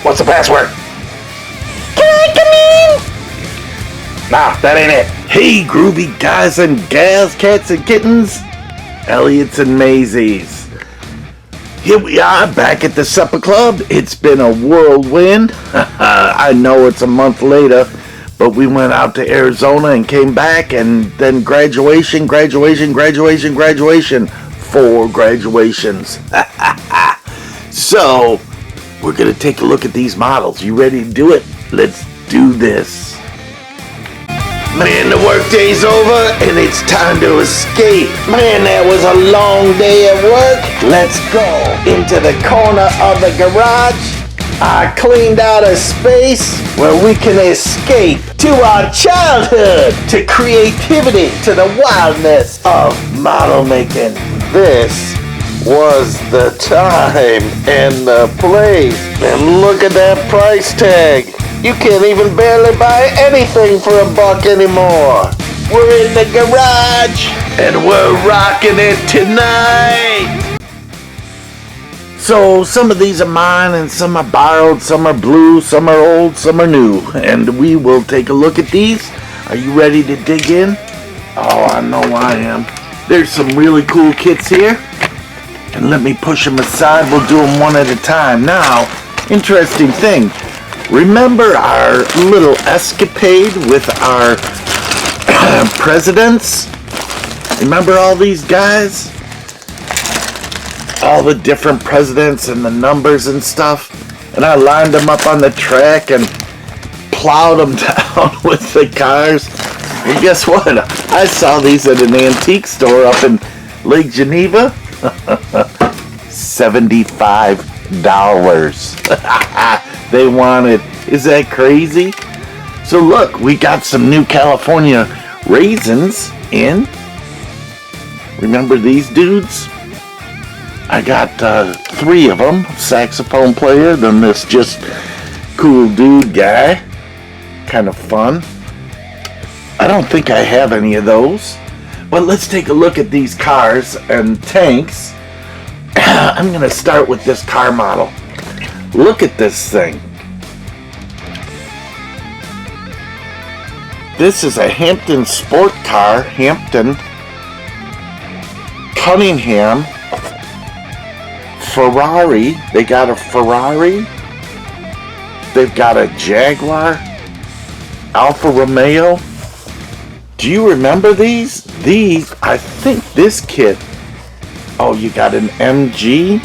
What's the password? Can I come in? Nah, that ain't it. Hey, groovy guys and gals, cats and kittens, Elliots and Maisies. Here we are back at the supper club. It's been a whirlwind. I know it's a month later, but we went out to Arizona and came back, and then graduation. 4 graduations. So, we're going to take a look at these models. You ready to do it? Let's do this. Man, the workday's over and it's time to escape. Man, that was a long day at work. Let's go into the corner of the garage. I cleaned out a space where we can escape to our childhood, to creativity, to the wildness of model making. This was the time and the place. And look at that price tag. You can't even barely buy anything for $1 anymore. We're in the garage and we're rocking it tonight. So some of these are mine and some are borrowed, some are blue, some are old, some are new. And we will take a look at these. Are you ready to dig in? Oh, I know I am. There's some really cool kits here. And let me push them aside. We'll do them one at a time. Now, interesting thing. Remember our little escapade with our presidents? Remember all these guys? All the different presidents and the numbers and stuff? And I lined them up on the track and plowed them down with the cars. And guess what? I saw these at an antique store up in Lake Geneva. $75. They want it. Is that crazy? So look, we got some new California raisins in. Remember these dudes? I got 3 of them. Saxophone player, then this just cool dude guy. Kind of fun. I don't think I have any of those. But let's take a look at these cars and tanks. I'm going to start with this car model. Look at this thing. This is a Hampton sport car. Hampton, Cunningham, Ferrari. They got a Ferrari. They've got a Jaguar, Alfa Romeo. Do you remember these? These, I think this kit. Oh, you got an MG.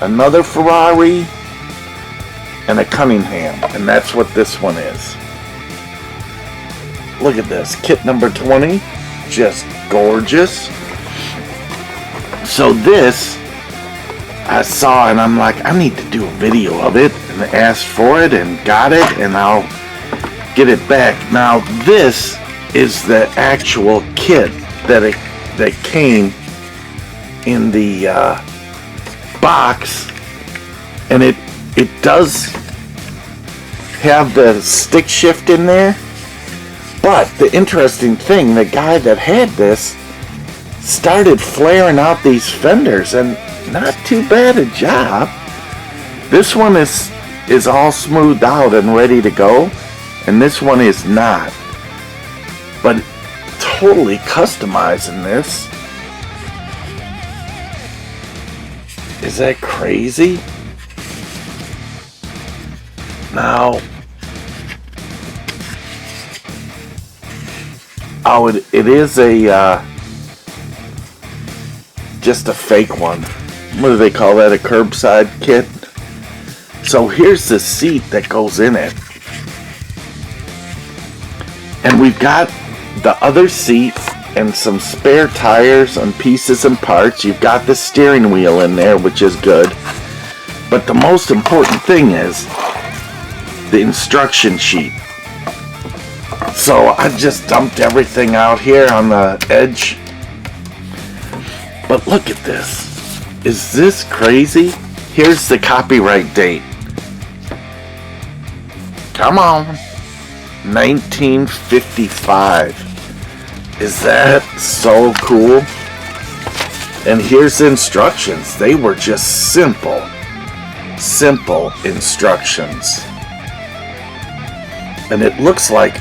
Another Ferrari. And a Cunningham. And that's what this one is. Look at this. Kit number 20. Just gorgeous. So this, I saw and I'm like, I need to do a video of it. And asked for it and got it. And I'll get it back. Now this is the actual kit that came in the box, and it does have the stick shift in there. But the interesting thing, the guy that had this started flaring out these fenders, and not too bad a job. This one is all smoothed out and ready to go, and this one is not. But totally customizing this. Is that crazy? Now, oh, it is a just a fake one. What do they call that? A curbside kit? So here's the seat that goes in it. And we've got the other seat and some spare tires and pieces and parts. You've got the steering wheel in there, which is good. But the most important thing is the instruction sheet. So I just dumped everything out here on the edge. But look at this. Is this crazy? Here's the copyright date. Come on. 1955. Is that so cool? And here's the instructions. They were just simple instructions. And it looks like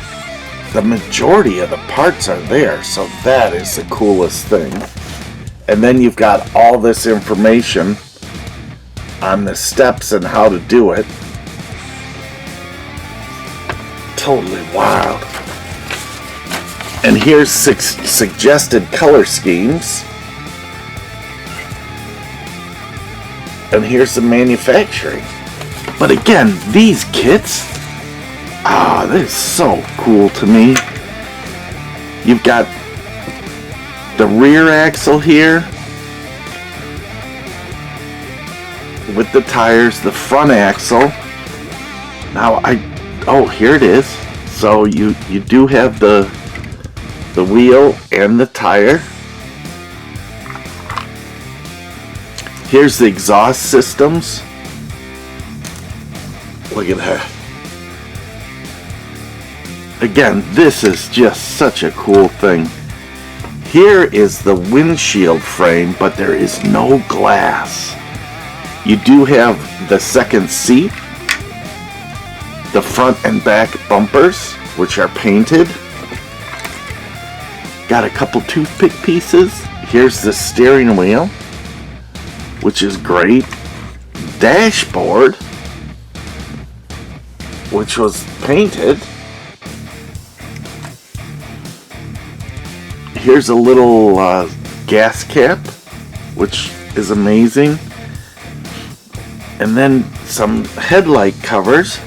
the majority of the parts are there, so that is the coolest thing. And then you've got all this information on the steps and how to do it. Totally wild. And here's 6 suggested color schemes. And here's the manufacturing. But again, these kits, this is so cool to me. You've got the rear axle here with the tires, the front axle. Now here it is. So you do have the wheel and the tire. Here's the exhaust systems. Look at that. Again, this is just such a cool thing. Here is the windshield frame, but there is no glass. You do have the second seat, the front and back bumpers, which are painted. Got a couple toothpick pieces. Here's the steering wheel, which is great. Dashboard, which was painted. Here's a little gas cap, which is amazing. And then some headlight covers.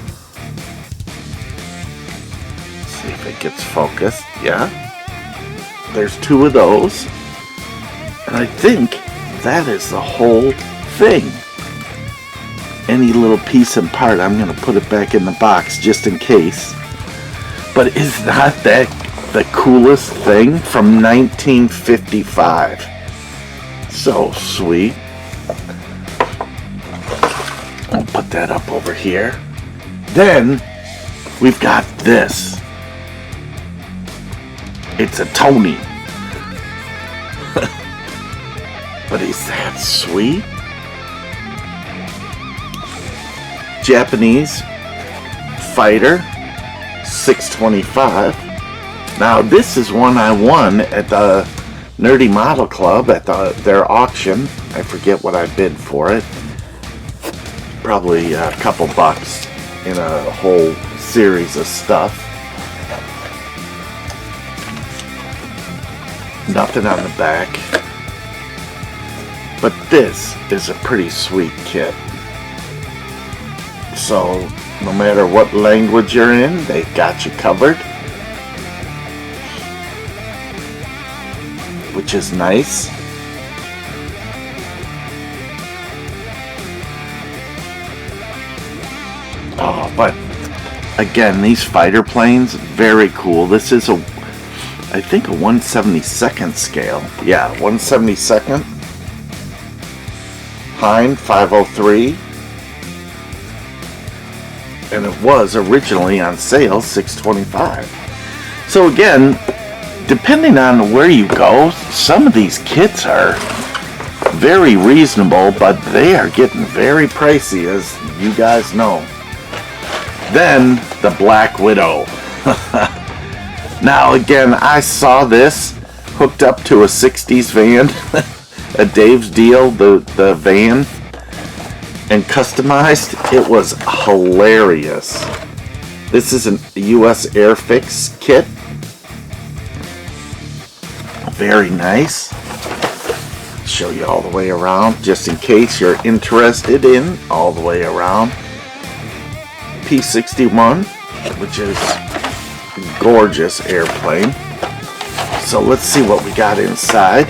Let's see if it gets focused. Yeah. There's 2 of those. And I think that is the whole thing. Any little piece and part, I'm going to put it back in the box just in case. But is not that the coolest thing from 1955? So sweet. I'll put that up over here. Then we've got this. It's a Tony. But is that sweet? Japanese fighter 625. Now this is one I won at the Nerdy Model Club at their auction. I forget what I bid for it. Probably a couple bucks in a whole series of stuff. Nothing on the back. But this is a pretty sweet kit. So no matter what language you're in, they've got you covered. Which is nice. Oh, but again, these fighter planes, very cool. This is I think a 1/72nd scale. Yeah, 1/72nd. Hein 503. And it was originally on sale $625. So again, depending on where you go, some of these kits are very reasonable, but they are getting very pricey, as you guys know. Then the Black Widow. Now again, I saw this hooked up to a 60s van, a Dave's Deal, the van, and customized. It was hilarious. This is a US Airfix kit. Very nice. Show you all the way around, just in case you're interested in all the way around. P-61, which is a gorgeous airplane. So let's see what we got inside.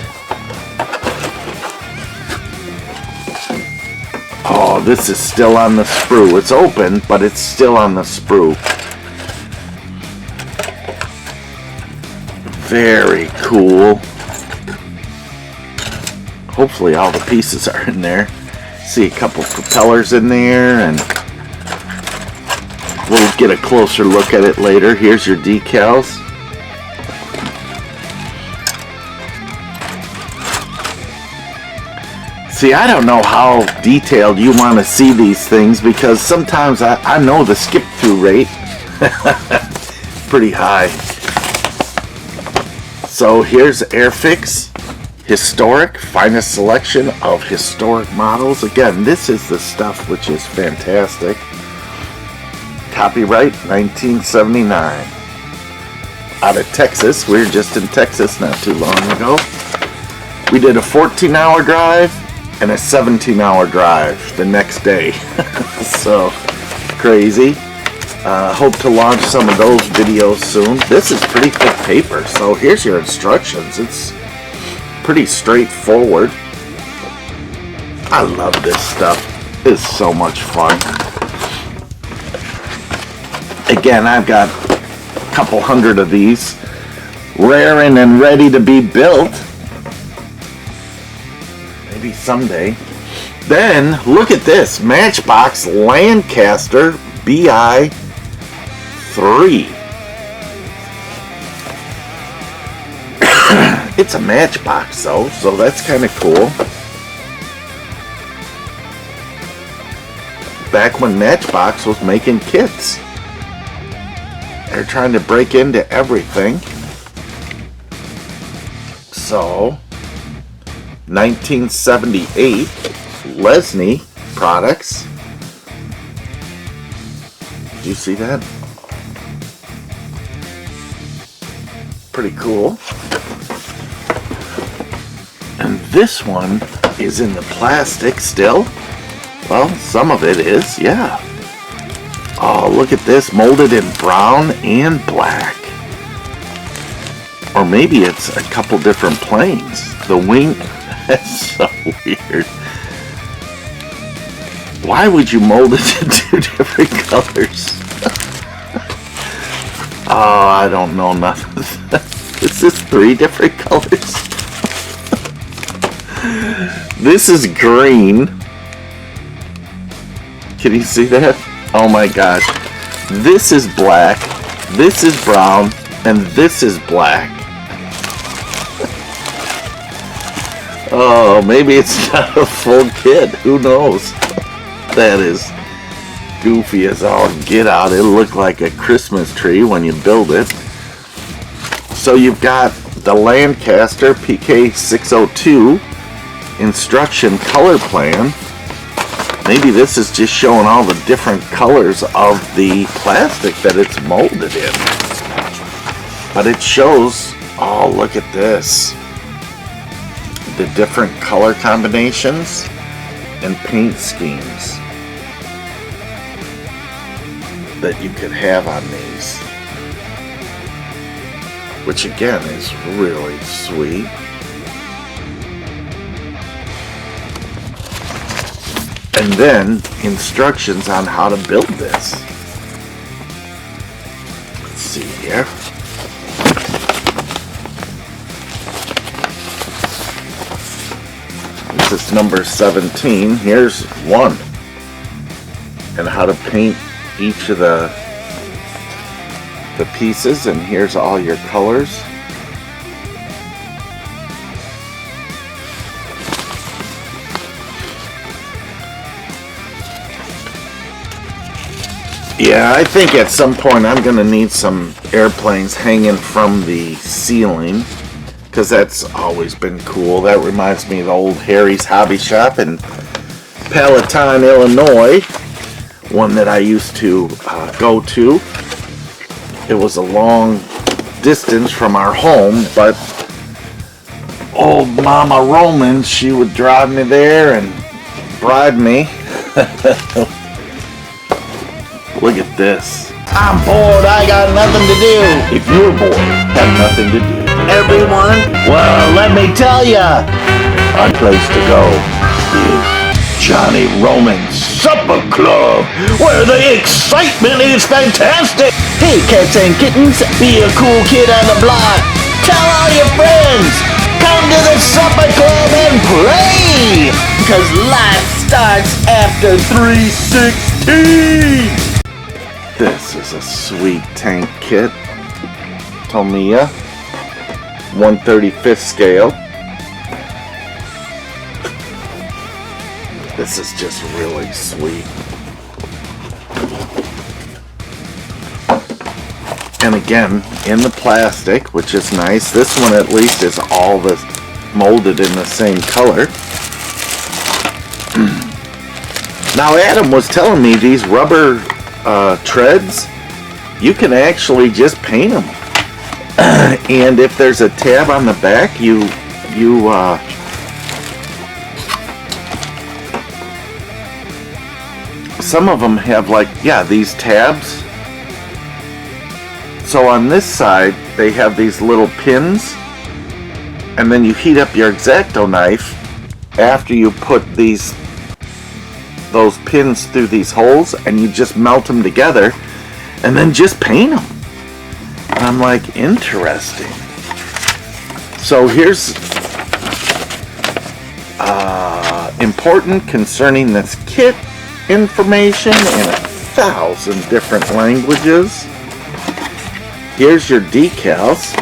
Oh, this is still on the sprue. It's open, but it's still on the sprue. Very cool. Hopefully all the pieces are in there. See a couple propellers in there, and we'll get a closer look at it later. Here's your decals. See, I don't know how detailed you want to see these things because sometimes I know the skip-through rate. Pretty high. So here's Airfix. Historic, finest selection of historic models. Again, this is the stuff which is fantastic. Copyright 1979. Out of Texas. We were just in Texas not too long ago. We did a 14-hour drive and a 17-hour drive the next day. So crazy. Hope to launch some of those videos soon. This is pretty thick paper, so here's your instructions. It's pretty straightforward. I love this stuff. It's so much fun. Again, I've got a couple hundred of these raring and ready to be built. Maybe someday. Then look at this Matchbox Lancaster BI3. It's a Matchbox though, so that's kind of cool. Back when Matchbox was making kits. They're trying to break into everything. So, 1978 Lesney products. Do you see that? Pretty cool. And this one is in the plastic still. Well, some of it is, yeah. Oh, look at this, molded in brown and black. Or maybe it's a couple different planes. The wing, that's so weird. Why would you mold it to two different colors? Oh, I don't know nothing. Is this three different colors? This is green. Can you see that? Oh my gosh. This is black, this is brown, and this is black. Oh, maybe it's not a full kit. Who knows? That is goofy as all get out. It'll look like a Christmas tree when you build it. So you've got the Lancaster PK602 instruction color plan. Maybe this is just showing all the different colors of the plastic that it's molded in. But it shows, oh, look at this. The different color combinations and paint schemes that you could have on these. Which again is really sweet. And then instructions on how to build this. Let's see here. This is number 17. Here's one. And how to paint each of the pieces. And here's all your colors. Yeah, I think at some point I'm going to need some airplanes hanging from the ceiling, because that's always been cool. That reminds me of the old Harry's Hobby Shop in Palatine, Illinois, one that I used to go to. It was a long distance from our home, but old Mama Roman, she would drive me there and bribe me. Look at this. I'm bored, I got nothing to do. If you're bored, have nothing to do. Everyone, well, let me tell ya, our place to go is Johnny Roman's Supper Club, where the excitement is fantastic. Hey, cats and kittens, be a cool kid on the block. Tell all your friends, come to the Supper Club and play, because life starts after 3:16. This is a sweet tank kit. Tomica, 1/35 scale. This is just really sweet. And again, in the plastic, which is nice. This one at least is all molded in the same color. Now Adam was telling me these rubber treads, you can actually just paint them. And if there's a tab on the back, some of them have like, yeah, these tabs. So on this side, they have these little pins, and then you heat up your X-Acto knife after you put those pins through these holes, and you just melt them together, and then just paint them. And I'm like, interesting. So here's important concerning this kit information in 1,000 different languages. Here's your decals.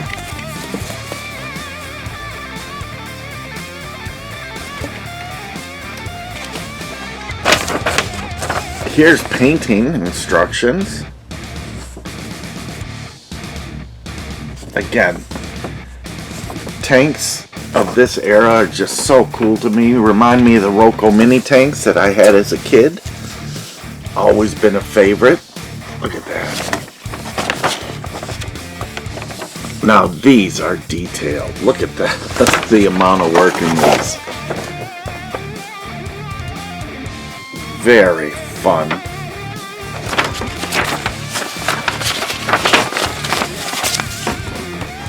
Here's painting instructions. Again, tanks of this era are just so cool to me. Remind me of the Roco mini tanks that I had as a kid. Always been a favorite. Look at that. Now these are detailed. Look at that. That's the amount of work in these. Very fun.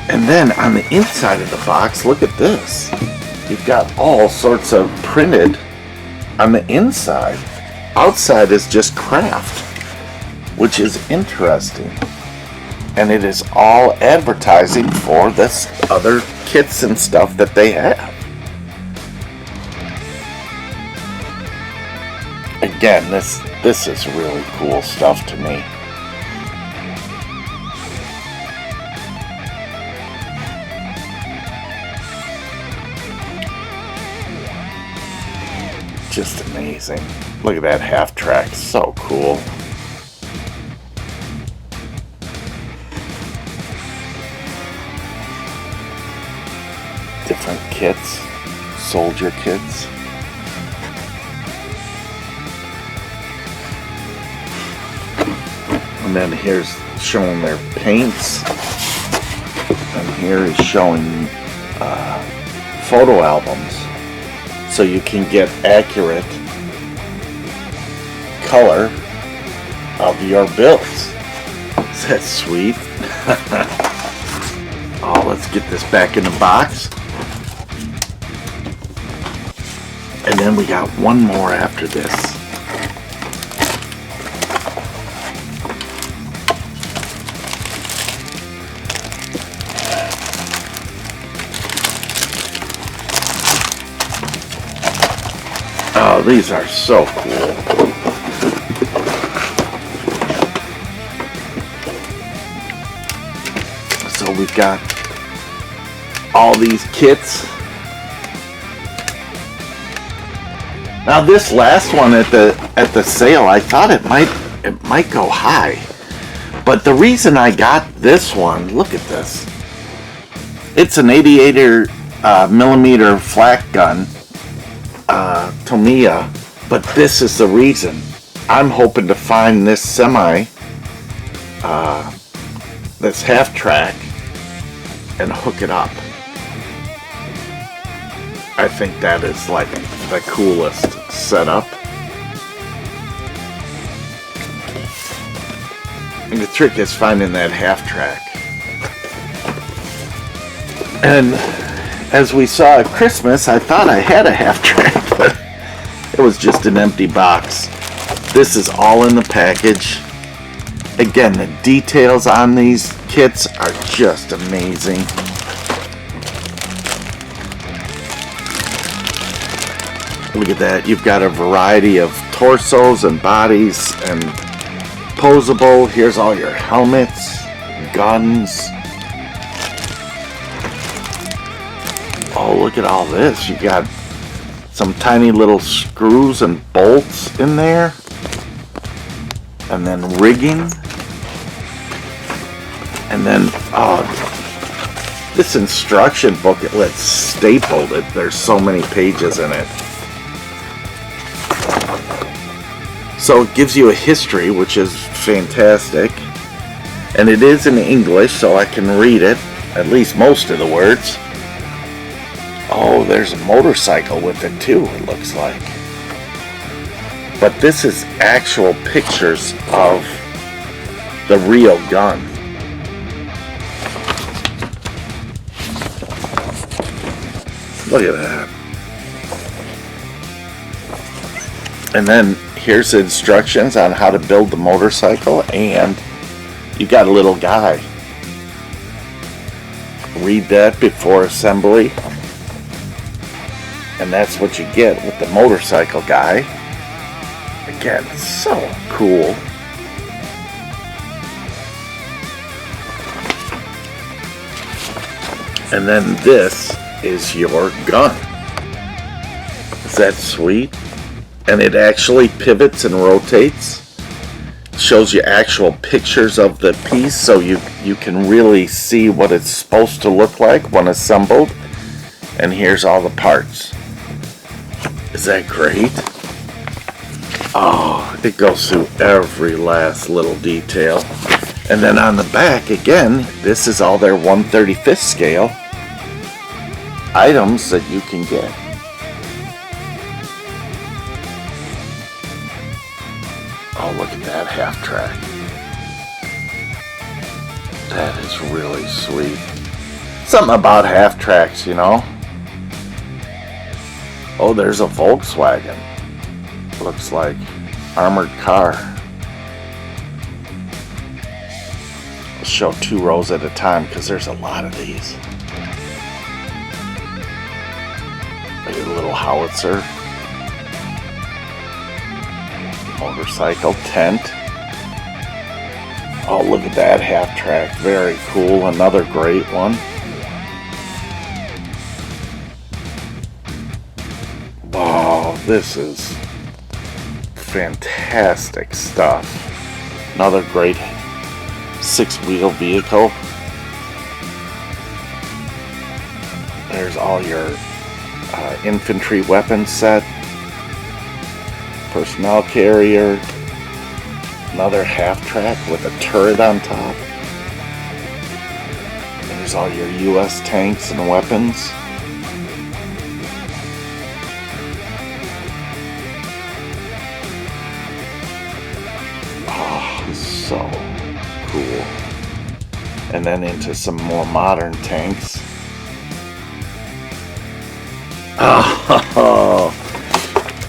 And then on the inside of the box, look at this. You've got all sorts of printed on the inside. Outside is just craft, which is interesting. And it is all advertising for this other kits and stuff that they have. Again, this is really cool stuff to me. Just amazing. Look at that half track, so cool. Different kits, soldier kits. And then here's showing their paints. And here is showing photo albums. So you can get accurate color of your builds. Is that sweet? Oh, let's get this back in the box. And then we got one more after this. Oh, these are so cool. So we've got all these kits. Now this last one at the sale, I thought it might go high. But the reason I got this one, look at this. It's an 88 millimeter flak gun. Tomica, but this is the reason. I'm hoping to find this this half track and hook it up. I think that is like the coolest setup. And the trick is finding that half track. And as we saw at Christmas, I thought I had a half track, but it was just an empty box. This is all in the package. Again, the details on these kits are just amazing. Look at that. You've got a variety of torsos and bodies and posable. Here's all your helmets, guns. Oh, look at all this. You got some tiny little screws and bolts in there. And then rigging. And then, this instruction booklet stapled it. There's so many pages in it. So it gives you a history, which is fantastic. And it is in English, so I can read it. At least most of the words. Oh, there's a motorcycle with it too, it looks like. But this is actual pictures of the real gun. Look at that. And then here's the instructions on how to build the motorcycle, and you got a little guy. Read that before assembly. And that's what you get with the motorcycle guy. Again, so cool. And then this is your gun. Is that sweet? And it actually pivots and rotates. Shows you actual pictures of the piece, so you can really see what it's supposed to look like when assembled. And here's all the parts. Is that great? Oh, it goes through every last little detail. And then on the back, again, this is all their 1/35 scale items that you can get. Oh, look at that half track. That is really sweet. Something about half tracks, you know. Oh, there's a Volkswagen. Looks like armored car. I'll show 2 rows at a time because there's a lot of these. Look at a little howitzer. Motorcycle tent. Oh, look at that half track. Very cool. Another great one. Wow, this is fantastic stuff. Another great 6-wheel vehicle. There's all your infantry weapon set. Personnel carrier. Another half track with a turret on top. There's all your US tanks and weapons. Oh, so cool. And then into some more modern tanks. Oh,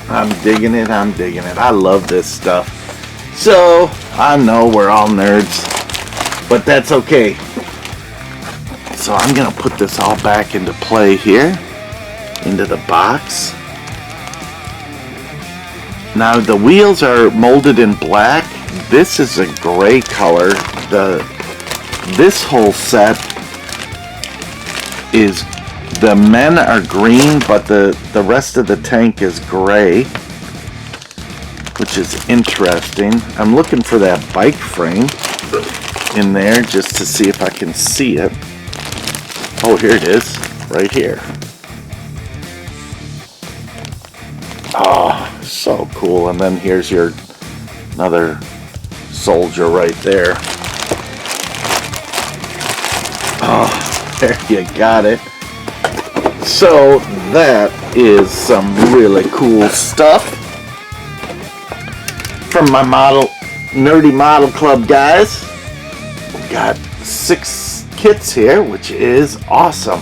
I'm digging it, I'm digging it. I love this stuff. So, I know we're all nerds, but that's okay. So I'm going to put this all back into play here, into the box. Now the wheels are molded in black. This is a gray color. This whole set is, the men are green, but the rest of the tank is gray, which is interesting. I'm looking for that bike frame in there just to see if I can see it. Oh, here it is, right here. Oh, so cool. And then here's your another soldier right there. Oh, there you got it. So that is some really cool stuff from my nerdy model club guys. We've got 6 kits here, which is awesome.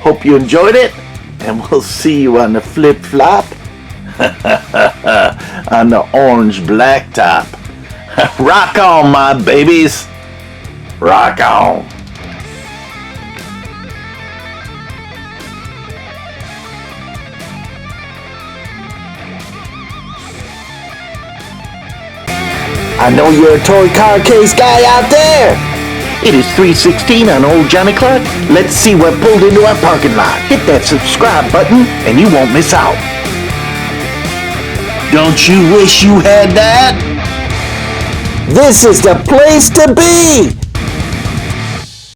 Hope you enjoyed it, and we'll see you on the flip-flop on the orange blacktop. Rock on, my babies. Rock on. I know you're a toy car case guy out there. It is 3:16 on Old Johnny Clock. Let's see what pulled into our parking lot. Hit that subscribe button and you won't miss out. Don't you wish you had that? This is the place to be!